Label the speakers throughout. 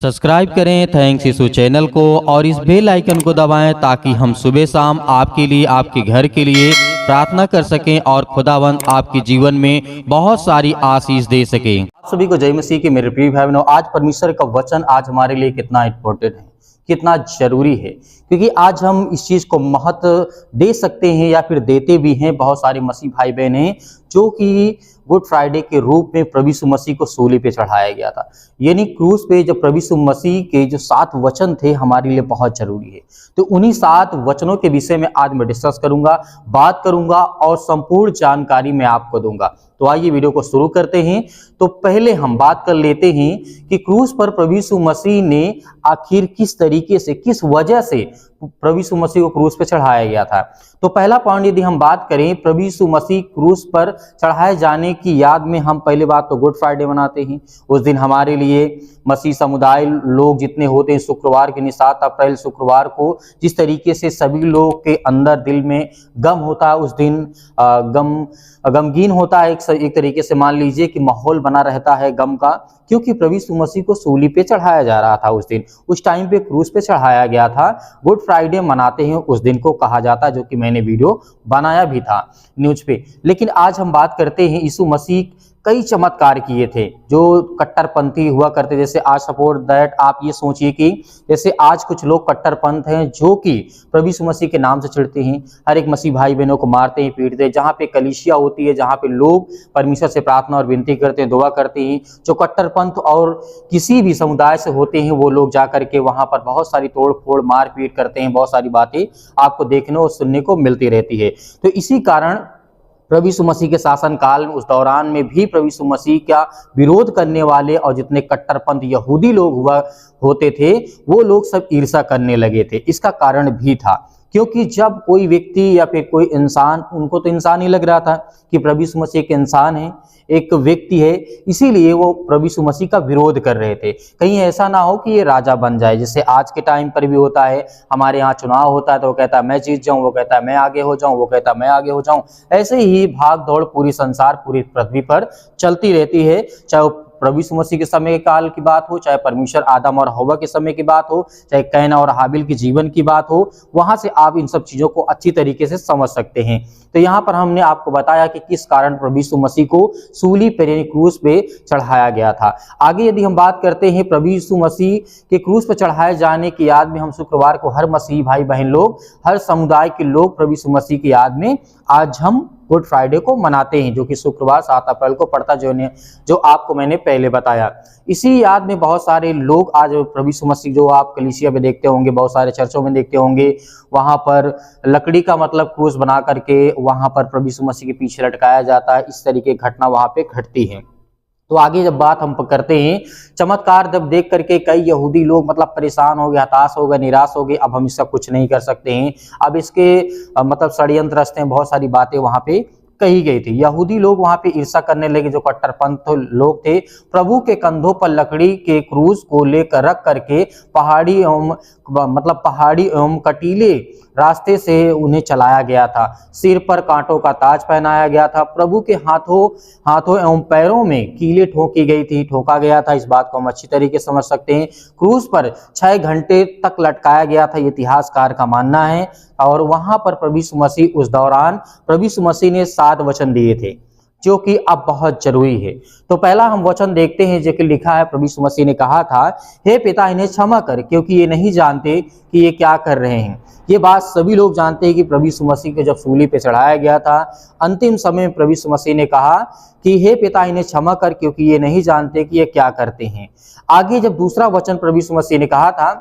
Speaker 1: Subscribe करें thanks यीशु channel को और इस बेल आइकन को दबाएं ताकि हम सुबह शाम आपके लिए आपके घर के लिए प्रार्थना कर सकें और खुदावंद आपके जीवन में बहुत सारी आशीष दे सकें। आप सभी को जय मसीह के मेरे प्रिय भाई बहनों, आज परमेश्वर का वचन आज हमारे लिए कितना इम्पोर्टेंट है, कितना जरूरी है, क्योंकि आज हम इस चीज को महत्व दे सकते हैं या फिर देते भी हैं। बहुत सारे मसीह भाई बहन हैं जो कि गुड फ्राइडे के रूप में प्रभु यीशु मसीह को सूली पे चढ़ाया गया था, यानी क्रूस पे जब प्रभु यीशु मसीह के जो 7 वचन थे हमारे लिए बहुत जरूरी है। तो उन्हीं 7 वचनों के विषय में आज मैं डिस्कस करूंगा, बात करूंगा और संपूर्ण जानकारी मैं आपको दूंगा। तो आइए वीडियो को शुरू करते हैं। तो पहले हम बात कर लेते हैं कि क्रूस पर प्रभु यीशु मसीह ने आखिर किस तरीके से, किस वजह से प्रभु यीशु मसीह को क्रूस पर चढ़ाया गया था। तो पहला पॉइंट यदि हम बात करें, प्रभु यीशु मसीह क्रूस पर चढ़ाए जाने की याद में हम पहले बात तो गुड फ्राइडे मनाते हैं। उस दिन हमारे लिए मसीह समुदाय लोग जितने होते हैं, शुक्रवार के 7 अप्रैल शुक्रवार को जिस तरीके से सभी लोग के अंदर दिल में गम होता है, उस दिन गमगीन होता है, एक तरीके से मान लीजिए कि माहौल बना रहता है गम का, क्योंकि प्रभु यीशु मसीह को सूली पे चढ़ाया जा रहा था। उस दिन उस टाइम पे क्रूस पे चढ़ाया गया था। गुड फ्राइडे मनाते हैं उस दिन को कहा जाता है, जो कि मैंने वीडियो बनाया भी था न्यूज पे। लेकिन आज हम बात करते हैं, यीशु मसीह कई चमत्कार किए थे जो कट्टरपंथी हुआ करते। जैसे आज सपोर्ट दैट आप ये सोचिए कि जैसे आज कुछ लोग कट्टरपंथ हैं जो कि प्रभु यीशु मसीह के नाम से चिढ़ते हैं, हर एक मसीह भाई बहनों को मारते हैं, पीटते हैं। जहाँ पे कलीसिया होती है, जहाँ पे लोग परमेश्वर से प्रार्थना और विनती करते हैं, दुआ करते हैं, जो कट्टरपंथ और किसी भी समुदाय से होते हैं, वो लोग जा करके वहां पर बहुत सारी तोड़ फोड़ मार पीट करते हैं। बहुत सारी बातें आपको देखने और सुनने को मिलती रहती है। तो इसी कारण प्रभु यीशु मसीह के शासन काल में, उस दौरान में भी प्रभु यीशु मसीह का विरोध करने वाले और जितने कट्टरपंथ यहूदी लोग हुआ होते थे, वो लोग सब ईर्ष्या करने लगे थे। इसका कारण भी था क्योंकि जब कोई व्यक्ति या फिर कोई इंसान, उनको तो इंसान ही लग रहा था कि प्रभु यीशु मसीह एक इंसान है, एक व्यक्ति है, इसीलिए वो प्रभु यीशु मसीह का विरोध कर रहे थे। कहीं ऐसा ना हो कि ये राजा बन जाए, जैसे आज के टाइम पर भी होता है। हमारे यहाँ चुनाव होता है तो वो कहता है मैं जीत जाऊं, वो कहता है मैं आगे हो जाऊं, वो कहता है मैं आगे हो जाऊं। ऐसे ही भाग दौड़ पूरी संसार, पूरी पृथ्वी पर चलती रहती है। चाहे प्रभु यीशु मसीह के समय के काल की बात हो, चाहे परमेश्वर आदम और हव्वा के समय की बात हो, चाहे कैन और हाबिल के जीवन की बात हो, वहां से आप इन सब चीजों को अच्छी तरीके से समझ सकते हैं। तो यहाँ पर हमने आपको बताया कि किस कारण प्रभु यीशु मसीह को सूली पर यानी क्रूस पे चढ़ाया गया था। आगे यदि हम बात करते हैं प्रभु यीशु मसीह के क्रूस पर चढ़ाए जाने की याद में, हम शुक्रवार को हर मसीही भाई बहन लोग, हर समुदाय के लोग प्रभु यीशु मसीह की याद में आज हम गुड फ्राइडे को मनाते हैं, जो कि शुक्रवार 7 अप्रैल को पड़ता, जो आपको मैंने पहले बताया। इसी याद में बहुत सारे लोग आज प्रभु यीशु मसीह, जो आप कलीसिया में देखते होंगे, बहुत सारे चर्चों में देखते होंगे, वहां पर लकड़ी का मतलब क्रूस बना करके वहां पर प्रभु यीशु मसीह के पीछे लटकाया जाता है। इस तरीके की घटना वहां पे घटती है। तो आगे जब बात हम करते हैं, चमत्कार जब देख करके कई यहूदी लोग मतलब परेशान हो गए, हताश हो गए, निराश हो गए, अब हम इसका कुछ नहीं कर सकते हैं, अब इसके मतलब षड्यंत्र रचते हैं, बहुत सारी बातें वहां पे कही गई थी। यहूदी लोग वहां पे ईर्ष्या करने लगे, जो कट्टरपंथ लोग थे। प्रभु के कंधों पर लकड़ी के क्रूस को लेकर रख करके पहाड़ी एवं कटीले रास्ते से उन्हें चलाया गया था। सिर पर कांटों का ताज पहनाया गया था। प्रभु के हाथों एवं पैरों में कीलें ठोका गया था। इस बात को हम अच्छी तरीके से समझ सकते हैं। क्रूस पर 6 घंटे तक लटकाया गया था, इतिहासकार का मानना है। और वहां पर प्रभु यीशु मसीह, उस दौरान प्रभु यीशु मसीह ने 7 वचन दिए थे, जो कि अब बहुत जरूरी है। तो पहला हम वचन देखते हैं, जो कि लिखा है, प्रभु यीशु मसीह ने कहा था, हे पिता इन्हें क्षमा कर, क्योंकि ये नहीं जानते कि ये क्या कर रहे हैं। ये बात सभी लोग जानते हैं कि प्रभु यीशु मसीह को जब सूली पे चढ़ाया गया था, अंतिम समय में प्रभु यीशु मसीह ने कहा कि हे पिता इन्हें क्षमा कर, क्योंकि ये नहीं जानते कि ये क्या करते हैं। आगे जब दूसरा वचन प्रभु यीशु मसीह ने कहा था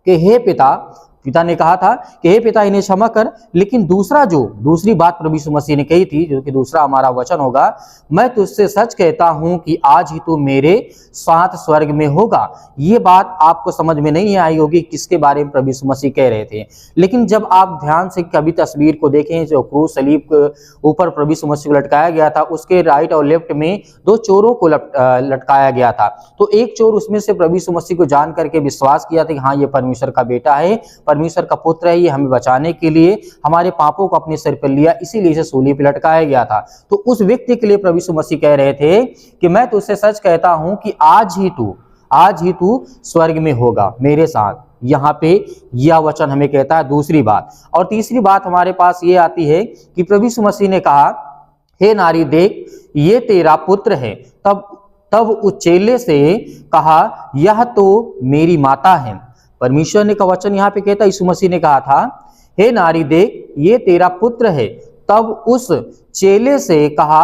Speaker 1: कि हे पिता ने कहा था कि हे पिता इन्हें क्षमा कर, लेकिन दूसरी बात प्रभु यीशु मसीह ने कही थी, जो कि दूसरा हमारा वचन होगा, मैं तुझसे सच कहता हूं कि आज ही तू मेरे साथ स्वर्ग में होगा। ये बात आपको समझ में नहीं आई होगी किसके बारे में प्रभु यीशु मसीह कह रहे थे, लेकिन जब आप ध्यान से कभी तस्वीर को देखें, जो क्रूस सलीब के ऊपर प्रभु यीशु मसीह को लटकाया गया था, उसके राइट और लेफ्ट में 2 चोरों को लटकाया गया था। तो एक चोर उसमें से प्रभु यीशु मसीह को जान करके विश्वास किया था कि हाँ, ये परमेश्वर का बेटा है, परमेश्वर का पुत्र है, ये हमें बचाने के लिए हमारे पापों को अपने सिर पर लिया, इसीलिए इसे सूली पर लटकाया गया था। तो उस व्यक्ति के लिए प्रभु यीशु मसीह कह रहे थे कि मैं तुझसे सच कहता हूं कि
Speaker 2: आज ही तू स्वर्ग में होगा मेरे साथ। यहाँ पे यह वचन हमें कहता है दूसरी बात। और तीसरी बात हमारे पास ये आती है कि प्रभु यीशु मसीह ने कहा, हे नारी देख ये तेरा पुत्र है। तब उस चेले से कहा, यह तो मेरी माता है। परमेश्वर ने का वचन यहाँ पे कहता, यीशु मसीह ने कहा था, हे नारी देख ये तेरा पुत्र है। तब उस चेले से कहा,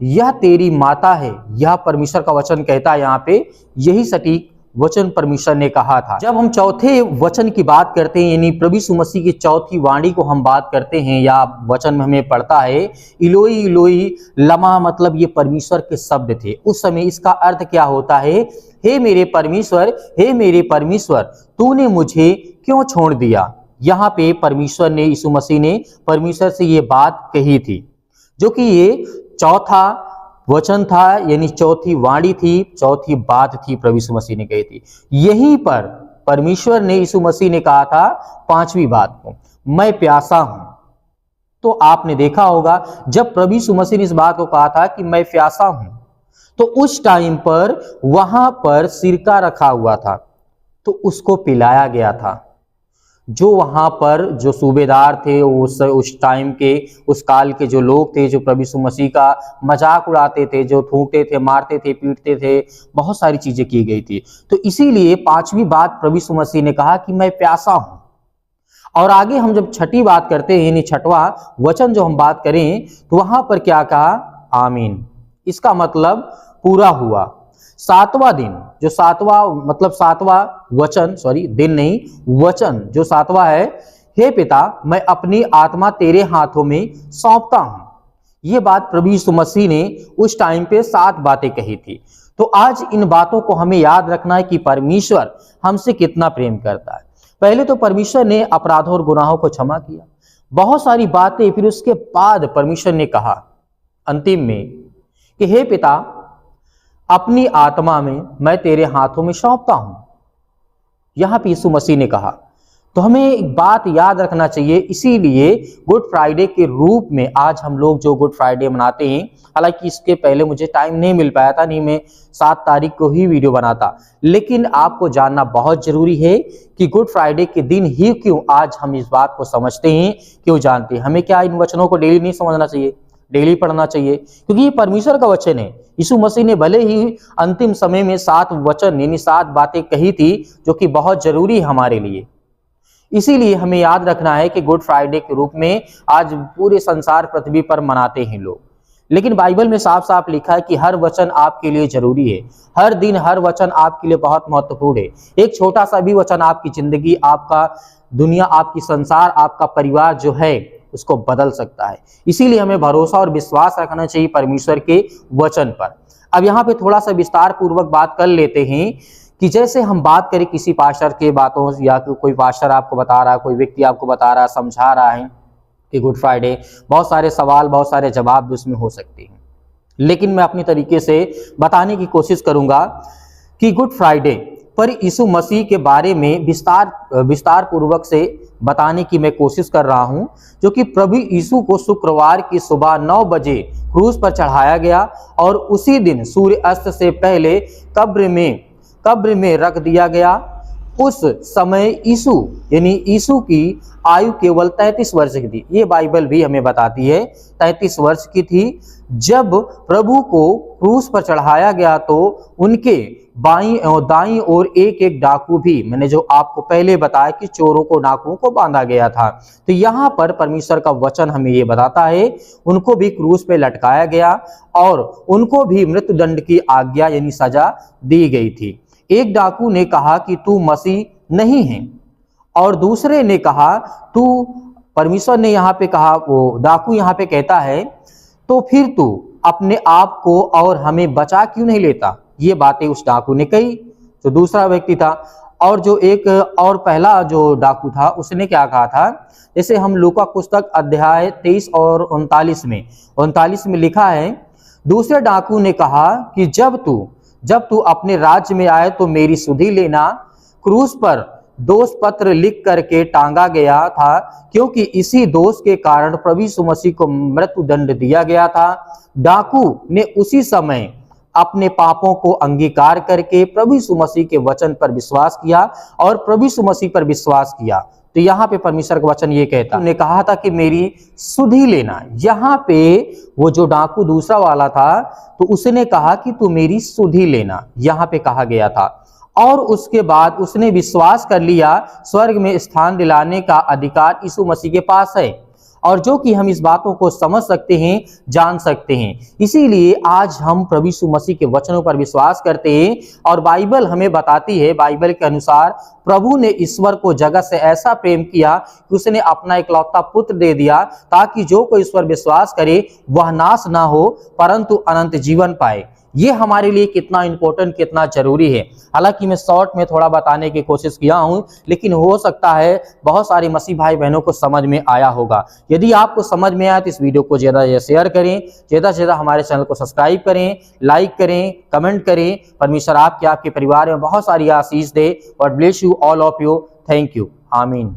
Speaker 2: यह तेरी माता है। यह परमेश्वर का वचन कहता है यहाँ पे, यही सटीक वचन परमेश्वर ने कहा था। जब हम चौथे वचन की बात करते हैं, यानी प्रभु यीशु मसीह की चौथी वाणी को हम बात करते हैं, या वचन में हमें पढ़ता है इलोई इलोई लमा, मतलब ये परमेश्वर के शब्द थे उस समय। इसका अर्थ क्या होता है, हे मेरे परमेश्वर, हे मेरे परमेश्वर, तूने मुझे क्यों छोड़ दिया। यहाँ पे परमेश्वर ने, यीशु मसीह ने परमेश्वर से ये बात कही थी, जो कि ये चौथा वचन था, यानी चौथी वाणी थी, चौथी बात थी प्रभु यीशु मसीह ने कही थी। यहीं पर परमेश्वर ने, यीशु मसीह ने कहा था पांचवी बात को, मैं प्यासा हूं। तो आपने देखा होगा जब प्रभु यीशु मसीह ने इस बात को कहा था कि मैं प्यासा हूं, तो उस टाइम पर वहां पर सिरका रखा हुआ था, तो उसको पिलाया गया था। जो वहां पर जो सूबेदार थे, उस टाइम के, उस काल के जो लोग थे, जो प्रभु यीशु मसीह का मजाक उड़ाते थे, जो थूकते थे, मारते थे, पीटते थे, बहुत सारी चीजें की गई थी। तो इसीलिए पांचवी बात प्रभु यीशु मसीह ने कहा कि मैं प्यासा हूं। और आगे हम जब छठी बात करते हैं, यानी छठवां वचन जो हम बात करें, तो वहां पर क्या कहा, आमीन। इसका मतलब पूरा हुआ। सातवां दिन, जो सातवां मतलब सातवां वचन, सॉरी दिन नहीं, वचन जो सातवां है, हे पिता मैं अपनी आत्मा तेरे हाथों में सौंपता हूं। ये बात प्रभु यीशु मसीह ने उस टाइम पे 7 बातें कही थी। तो आज इन बातों को हमें याद रखना है कि परमेश्वर हमसे कितना प्रेम करता है। पहले तो परमेश्वर ने अपराधों और गुनाहों को क्षमा किया, बहुत सारी बातें, फिर उसके बाद परमेश्वर ने कहा अंतिम में कि हे पिता अपनी आत्मा में मैं तेरे हाथों में सौंपता हूं। यहां पे यीशु मसीह ने कहा। तो हमें एक बात याद रखना चाहिए, इसीलिए गुड फ्राइडे के रूप में आज हम लोग जो गुड फ्राइडे मनाते हैं, हालांकि इसके पहले मुझे टाइम नहीं मिल पाया था, नहीं मैं 7 तारीख को ही वीडियो बनाता, लेकिन आपको जानना बहुत जरूरी है कि गुड फ्राइडे के दिन ही क्यों आज हम इस बात को समझते हैं, क्यों जानते हैं। हमें क्या इन वचनों को डेली नहीं समझना चाहिए, डेली पढ़ना चाहिए, क्योंकि ये परमेश्वर का वचन है। यीशु मसीह ने भले ही अंतिम समय में 7 वचन यानी 7 बातें कही थी, जो कि बहुत जरूरी है हमारे लिए। इसीलिए हमें याद रखना है कि गुड फ्राइडे के रूप में आज पूरे संसार पृथ्वी पर मनाते हैं लोग, लेकिन बाइबल में साफ साफ लिखा है कि हर वचन आपके लिए जरूरी है। हर दिन हर वचन आपके लिए बहुत महत्वपूर्ण है। एक छोटा सा भी वचन आपकी जिंदगी, आपका दुनिया, आपकी संसार, आपका परिवार जो है उसको बदल सकता है। इसीलिए हमें भरोसा और विश्वास रखना चाहिए परमेश्वर के वचन पर। अब यहाँ पे थोड़ा सा विस्तार पूर्वक बात कर लेते हैं कि जैसे हम बात करें किसी पास्टर के बातों, या कोई पास्टर आपको बता रहा है, कोई व्यक्ति आपको बता रहा है, समझा रहा है कि गुड फ्राइडे, बहुत सारे सवाल, बहुत सारे जवाब भी उसमें हो सकते हैं, लेकिन मैं अपनी तरीके से बताने की कोशिश करूंगा कि गुड फ्राइडे पर यीशु मसीह के बारे में विस्तार पूर्वक से बताने की मैं कोशिश कर रहा हूं, जो कि प्रभु यीशु को शुक्रवार की सुबह 9 बजे क्रूस पर चढ़ाया गया और उसी दिन सूर्य अस्त से पहले कब्र में रख दिया गया। उस समय यीशु यानी यीशु की आयु केवल 33 वर्ष की थी। ये बाइबल भी हमें बताती है 33 वर्ष की थी। जब प्रभु को क्रूस पर चढ़ाया गया तो उनके बाईं और दाईं ओर एक एक डाकू भी, मैंने जो आपको पहले बताया कि चोरों को, डाकुओं को बांधा गया था। तो यहाँ पर परमेश्वर का वचन हमें ये बताता है उनको भी क्रूस पे लटकाया गया और उनको भी मृत्युदंड की आज्ञा यानी सजा दी गई थी। एक डाकू ने कहा कि तू मसीह नहीं है और दूसरे ने कहा तू, परमेश्वर ने यहाँ पे कहा, वो डाकू यहाँ पे कहता है तो फिर तू अपने आप को और हमें बचा क्यों नहीं लेता। ये बातें उस डाकू ने कही, जो दूसरा व्यक्ति था। और जो एक और पहला जो डाकू था उसने क्या कहा था, जैसे हम लूका पुस्तक अध्याय 23 और 39 में लिखा है, दूसरे डाकू ने कहा कि जब तू अपने राज्य में आए तो मेरी सुधि लेना। क्रूस पर दोष पत्र लिख करके टांगा गया था, क्योंकि इसी दोष के कारण प्रभु यीशु मसीह को मृत्युदंड दिया गया था। डाकू ने उसी समय अपने पापों को अंगीकार करके प्रभु यीशु मसीह के वचन पर विश्वास किया और प्रभु यीशु मसीह पर विश्वास किया। तो यहाँ पे परमेश्वर का वचन ये कहता, उन्होंने कहा था कि मेरी सुधि लेना। यहाँ पे वो जो डाकू दूसरा वाला था तो उसने कहा कि तू मेरी सुधि लेना, यहाँ पे कहा गया था। और उसके बाद उसने विश्वास कर लिया स्वर्ग में स्थान दिलाने का अधिकार यीशु मसीह के पास है, और जो कि हम इस बातों को समझ सकते हैं, जान सकते हैं। इसीलिए आज हम प्रभु यीशु मसीह के वचनों पर विश्वास करते हैं और बाइबल हमें बताती है, बाइबल के अनुसार प्रभु ने ईश्वर को जगत से ऐसा प्रेम किया कि उसने अपना इकलौता पुत्र दे दिया ताकि जो कोई ईश्वर विश्वास करे वह नाश ना हो परंतु अनंत जीवन पाए। ये हमारे लिए कितना इंपॉर्टेंट, कितना जरूरी है। हालांकि मैं शॉर्ट में थोड़ा बताने की कोशिश किया हूं, लेकिन हो सकता है बहुत सारे मसीह भाई बहनों को समझ में आया होगा। यदि आपको समझ में आया तो इस वीडियो को ज़्यादा से शेयर करें, ज़्यादा से ज़्यादा हमारे चैनल को सब्सक्राइब करें, लाइक करें, कमेंट करें। परमेश्वर आपके परिवार में बहुत सारी आशीष दे। God bless you all of you. Thank you. आमीन।